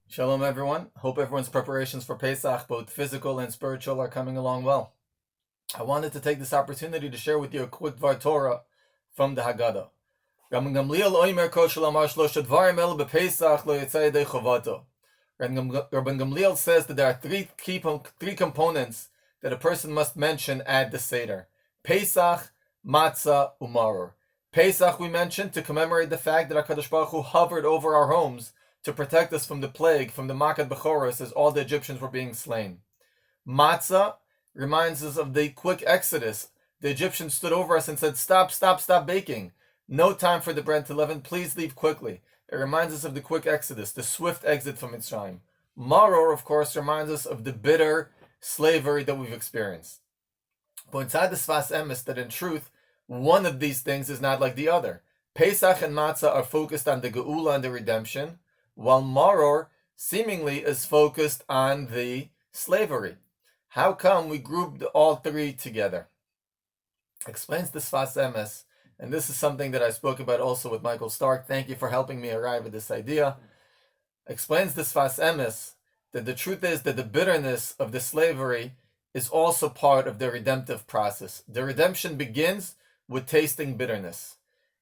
Shalom everyone. Hope everyone's preparations for Pesach, both physical and spiritual, are coming along well. I wanted to take this opportunity to share with you a quick Dvar Torah from the Haggadah. Rabban Gamliel says that there are three components that a person must mention at the Seder. Pesach, Matzah, Umaror. Pesach we mentioned to commemorate the fact that HaKadosh Baruch Hu hovered over our homes to protect us from the plague, from the Makat Bechoros, as all the Egyptians were being slain. Matzah reminds us of the quick exodus. The Egyptians stood over us and said, stop baking. No time for the bread to leaven. Please leave quickly. It reminds us of the quick exodus, the swift exit from Mitzrayim. Maror, of course, reminds us of the bitter slavery that we've experienced. But inside the Sfas Emes, that in truth, one of these things is not like the other. Pesach and Matzah are focused on the Geula and the redemption, while Maror seemingly is focused on the slavery. How come we grouped all three together? Explains the Sfas Emes, and this is something that I spoke about also with Michael Stark. Thank you for helping me arrive at this idea. Explains the Sfas Emes that the truth is that the bitterness of the slavery is also part of the redemptive process. The redemption begins with tasting bitterness.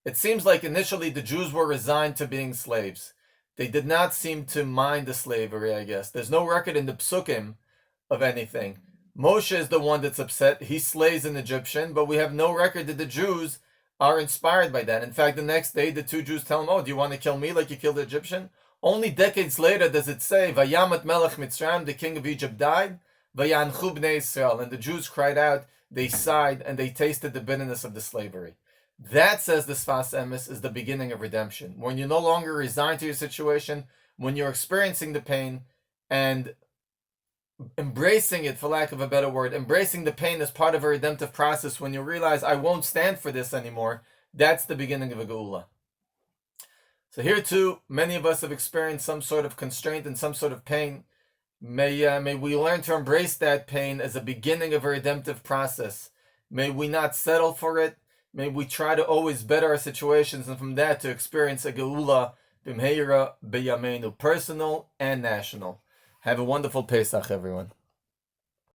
It seems like initially the Jews were resigned to being slaves. They did not seem to mind the slavery, I guess. There's no record in the Psukim of anything. Moshe is the one that's upset. He slays an Egyptian, but we have no record that the Jews are inspired by that. In fact, the next day, the two Jews tell him, oh, do you want to kill me like you killed the Egyptian? Only decades later does it say, Vayamat Melech Mitzrayim, the king of Egypt, died, Vayanchu Bnei Israel. And the Jews cried out, they sighed, and they tasted the bitterness of the slavery. That, says the Sfas Emes, is the beginning of redemption. When you're no longer resigned to your situation, when you're experiencing the pain and embracing it, for lack of a better word, embracing the pain as part of a redemptive process, when you realize, I won't stand for this anymore, that's the beginning of a Geula. So here too, many of us have experienced some sort of constraint and some sort of pain. May we learn to embrace that pain as a beginning of a redemptive process. May we not settle for it. May we try to always better our situations, and from that to experience a Geula b'mheira b'yameinu, personal and national. Have a wonderful Pesach, everyone.